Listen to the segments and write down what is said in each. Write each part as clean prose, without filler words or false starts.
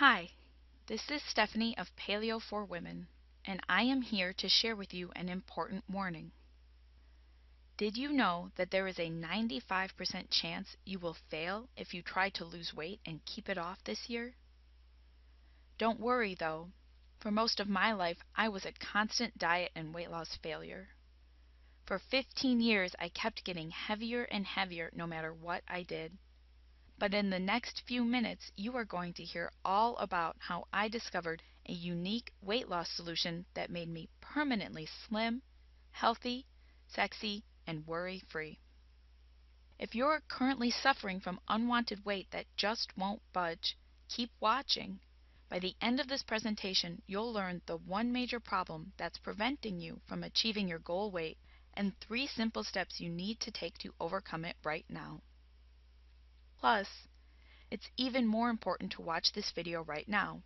Hi, this is Stephanie of Paleo for Women, and I am here to share with you an important warning. Did you know that there is a 95% chance you will fail if you try to lose weight and keep it off this year? Don't worry though. For most of my life, I was a constant diet and weight loss failure. For 15 years, I kept getting heavier and heavier no matter what I did. But in the next few minutes, you are going to hear all about how I discovered a unique weight loss solution that made me permanently slim, healthy, sexy, and worry-free. If you're currently suffering from unwanted weight that just won't budge, keep watching. By the end of this presentation, you'll learn the one major problem that's preventing you from achieving your goal weight and 3 simple steps you need to take to overcome it right now. Plus, it's even more important to watch this video right now,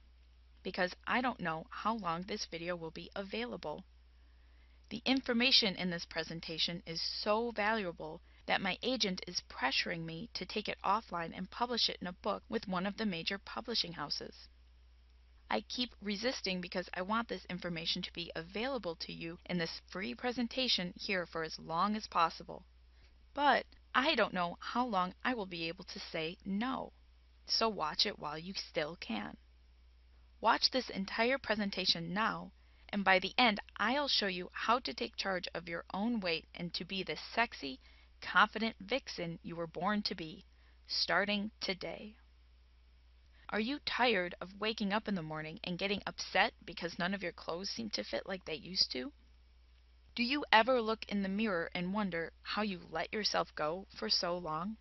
because I don't know how long this video will be available. The information in this presentation is so valuable that my agent is pressuring me to take it offline and publish it in a book with one of the major publishing houses. I keep resisting because I want this information to be available to you in this free presentation here for as long as possible. But I don't know how long I will be able to say no. So watch it while you still can. Watch this entire presentation now, and by the end I'll show you how to take charge of your own weight and to be the sexy, confident vixen you were born to be, starting today. Are you tired of waking up in the morning and getting upset because none of your clothes seem to fit like they used to? Do you ever look in the mirror and wonder how you let yourself go for so long?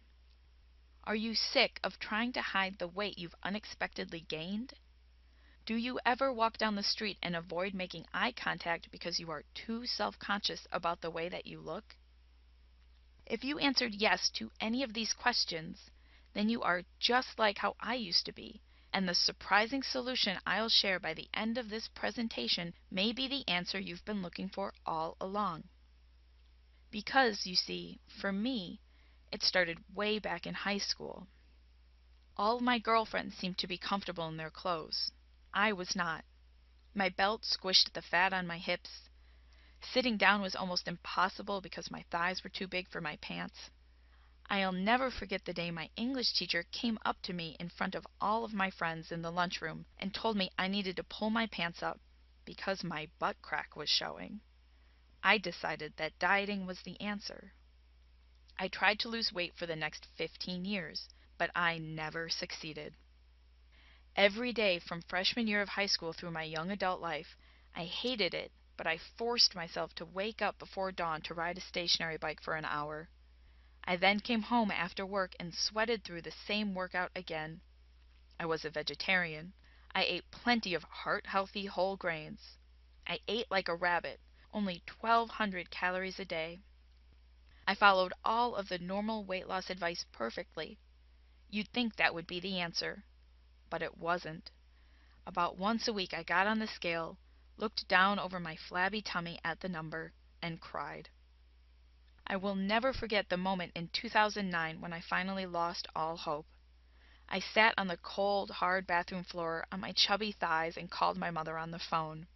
Are you sick of trying to hide the weight you've unexpectedly gained? Do you ever walk down the street and avoid making eye contact because you are too self-conscious about the way that you look? If you answered yes to any of these questions, then you are just like how I used to be, and the surprising solution I'll share by the end of this presentation may be the answer you've been looking for all along. Because, you see, for me, it started way back in high school. All my girlfriends seemed to be comfortable in their clothes. I was not. My belt squished the fat on my hips. Sitting down was almost impossible because my thighs were too big for my pants. I'll never forget the day my English teacher came up to me in front of all of my friends in the lunchroom and told me I needed to pull my pants up because my butt crack was showing. I decided that dieting was the answer. I tried to lose weight for the next 15 years, but I never succeeded. Every day from freshman year of high school through my young adult life, I hated it, but I forced myself to wake up before dawn to ride a stationary bike for an hour. I then came home after work and sweated through the same workout again. I was a vegetarian. I ate plenty of heart-healthy whole grains. I ate like a rabbit, only 1,200 calories a day. I followed all of the normal weight loss advice perfectly. You'd think that would be the answer, but it wasn't. About once a week I got on the scale, looked down over my flabby tummy at the number, and cried. I will never forget the moment in 2009 when I finally lost all hope. I sat on the cold, hard bathroom floor on my chubby thighs and called my mother on the phone.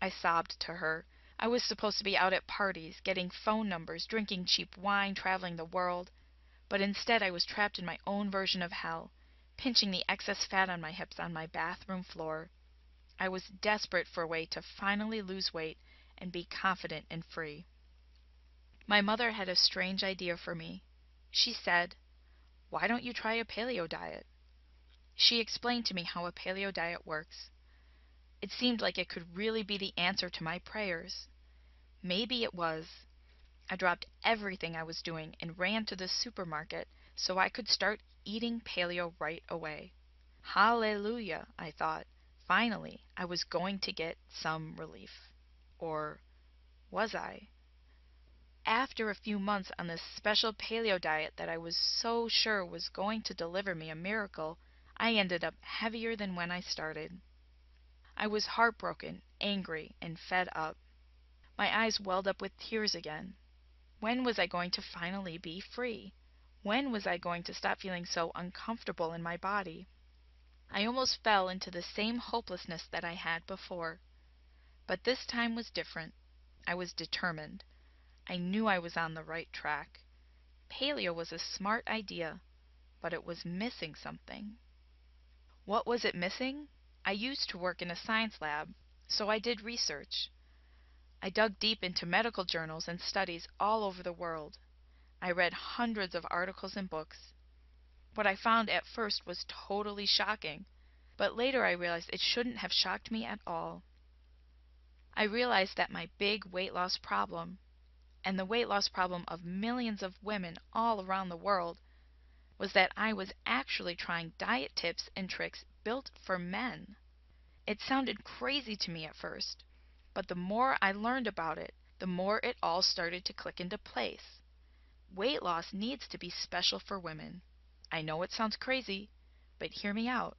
I sobbed to her. I was supposed to be out at parties, getting phone numbers, drinking cheap wine, traveling the world. But instead I was trapped in my own version of hell, pinching the excess fat on my hips on my bathroom floor. I was desperate for a way to finally lose weight and be confident and free. My mother had a strange idea for me. She said, "Why don't you try a paleo diet?" She explained to me how a paleo diet works. It seemed like it could really be the answer to my prayers. Maybe it was. I dropped everything I was doing and ran to the supermarket so I could start eating paleo right away. Hallelujah, I thought. Finally, I was going to get some relief. Or was I? After a few months on this special paleo diet that I was so sure was going to deliver me a miracle, I ended up heavier than when I started. I was heartbroken, angry, and fed up. My eyes welled up with tears again. When was I going to finally be free? When was I going to stop feeling so uncomfortable in my body? I almost fell into the same hopelessness that I had before. But this time was different. I was determined. I knew I was on the right track. Paleo was a smart idea, but it was missing something. What was it missing? I used to work in a science lab, so I did research. I dug deep into medical journals and studies all over the world. I read hundreds of articles and books. What I found at first was totally shocking, but later I realized it shouldn't have shocked me at all. I realized that my big weight loss problem, and the weight loss problem of millions of women all around the world, was that I was actually trying diet tips and tricks built for men. It sounded crazy to me at first, but the more I learned about it, the more it all started to click into place. Weight loss needs to be special for women. I know it sounds crazy, but hear me out.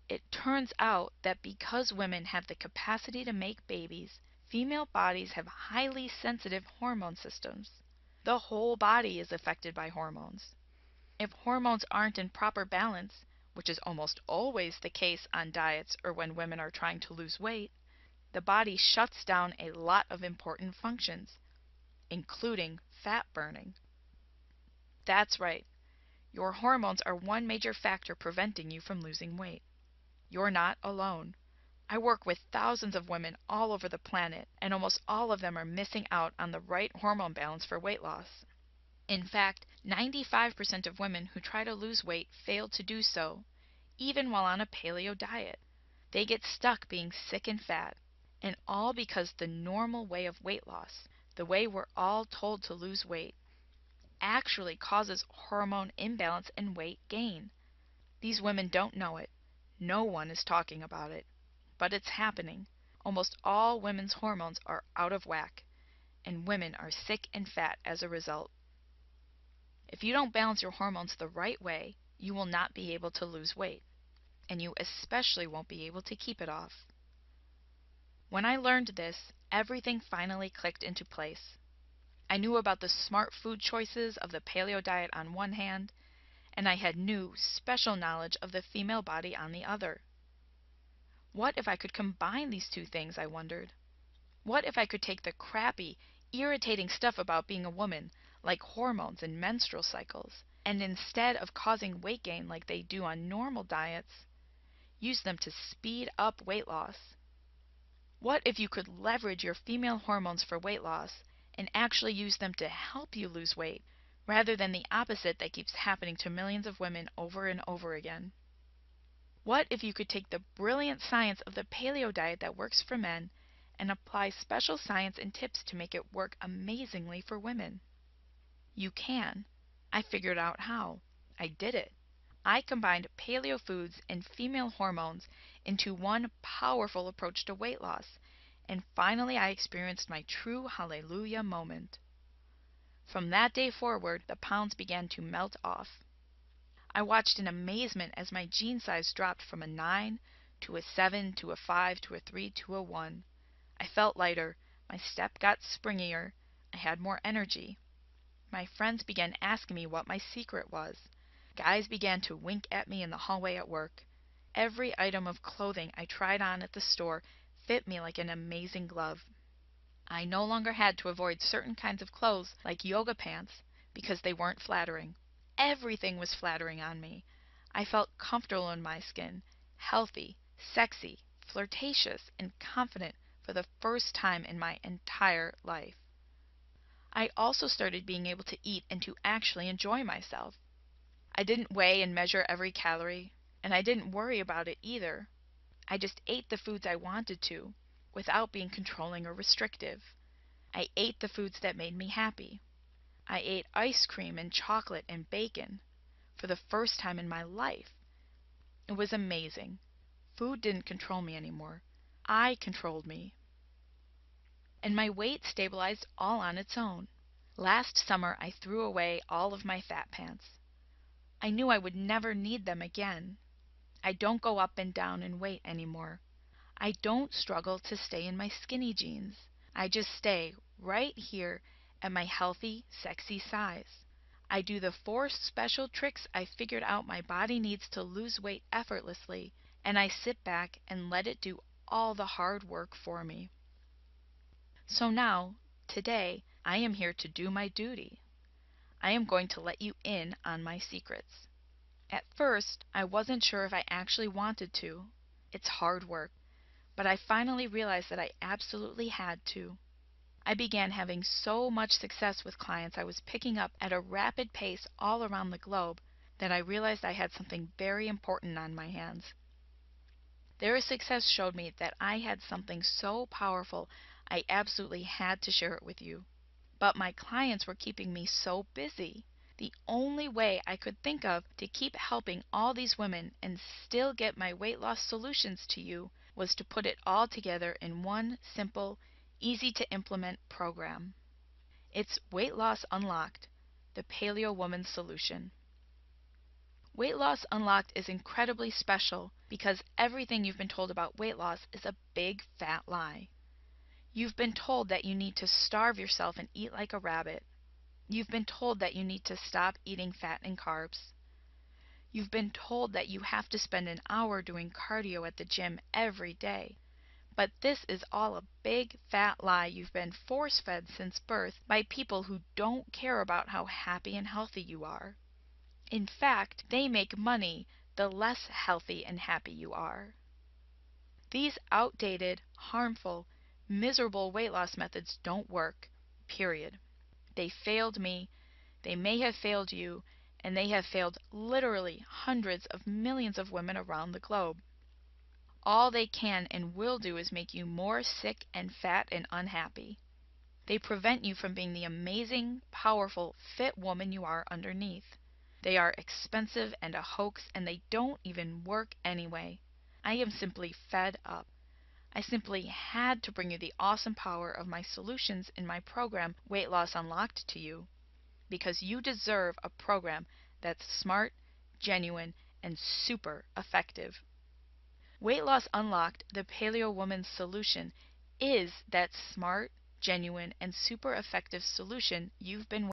It turns out that because women have the capacity to make babies, female bodies have highly sensitive hormone systems. The whole body is affected by hormones. If hormones aren't in proper balance, which is almost always the case on diets or when women are trying to lose weight, the body shuts down a lot of important functions, including fat burning. That's right. Your hormones are one major factor preventing you from losing weight. You're not alone. I work with thousands of women all over the planet, and almost all of them are missing out on the right hormone balance for weight loss. In fact, 95% of women who try to lose weight fail to do so, even while on a paleo diet. They get stuck being sick and fat, and all because the normal way of weight loss, the way we're all told to lose weight, actually causes hormone imbalance and weight gain. These women don't know it. No one is talking about it. But it's happening. Almost all women's hormones are out of whack, and women are sick and fat as a result. If you don't balance your hormones the right way, you will not be able to lose weight, and you especially won't be able to keep it off. When I learned this, everything finally clicked into place. I knew about the smart food choices of the paleo diet on one hand, and I had new, special knowledge of the female body on the other. What if I could combine these two things, I wondered? What if I could take the crappy, irritating stuff about being a woman, like hormones and menstrual cycles, and instead of causing weight gain like they do on normal diets, use them to speed up weight loss? What if you could leverage your female hormones for weight loss and actually use them to help you lose weight, rather than the opposite that keeps happening to millions of women over and over again? What if you could take the brilliant science of the paleo diet that works for men and apply special science and tips to make it work amazingly for women? You can. I figured out how. I did it. I combined paleo foods and female hormones into one powerful approach to weight loss, and finally I experienced my true hallelujah moment. From that day forward, the pounds began to melt off. I watched in amazement as my jean size dropped from a 9 to a 7 to a 5 to a 3 to a 1. I felt lighter, my step got springier, I had more energy. My friends began asking me what my secret was. Guys began to wink at me in the hallway at work. Every item of clothing I tried on at the store fit me like an amazing glove. I no longer had to avoid certain kinds of clothes like yoga pants because they weren't flattering. Everything was flattering on me. I felt comfortable in my skin, healthy, sexy, flirtatious, and confident for the first time in my entire life. I also started being able to eat and to actually enjoy myself. I didn't weigh and measure every calorie, and I didn't worry about it either. I just ate the foods I wanted to, without being controlling or restrictive. I ate the foods that made me happy. I ate ice cream and chocolate and bacon for the first time in my life. It was amazing. Food didn't control me anymore. I controlled me. And my weight stabilized all on its own. Last summer I threw away all of my fat pants. I knew I would never need them again. I don't go up and down in weight anymore. I don't struggle to stay in my skinny jeans. I just stay right here at my healthy, sexy size. I do the 4 special tricks I figured out my body needs to lose weight effortlessly, and I sit back and let it do all the hard work for me. So now, today, I am here to do my duty. I am going to let you in on my secrets. At first, I wasn't sure if I actually wanted to. It's hard work, but I finally realized that I absolutely had to. I began having so much success with clients I was picking up at a rapid pace all around the globe that I realized I had something very important on my hands. Their success showed me that I had something so powerful I absolutely had to share it with you. But my clients were keeping me so busy. The only way I could think of to keep helping all these women and still get my weight loss solutions to you was to put it all together in one simple, easy to implement program. It's Weight Loss Unlocked, the Paleo Woman's Solution. Weight Loss Unlocked is incredibly special because everything you've been told about weight loss is a big fat lie. You've been told that you need to starve yourself and eat like a rabbit. You've been told that you need to stop eating fat and carbs. You've been told that you have to spend an hour doing cardio at the gym every day. But this is all a big fat lie you've been force-fed since birth by people who don't care about how happy and healthy you are. In fact, they make money the less healthy and happy you are. These outdated, harmful, miserable weight loss methods don't work, period. They failed me, they may have failed you, and they have failed literally hundreds of millions of women around the globe. All they can and will do is make you more sick and fat and unhappy. They prevent you from being the amazing, powerful, fit woman you are underneath. They are expensive and a hoax, and they don't even work anyway. I am simply fed up. I simply had to bring you the awesome power of my solutions in my program Weight Loss Unlocked to you, because you deserve a program that's smart, genuine, and super effective. Weight Loss Unlocked, the Paleo Woman's Solution, is that smart, genuine, and super effective solution you've been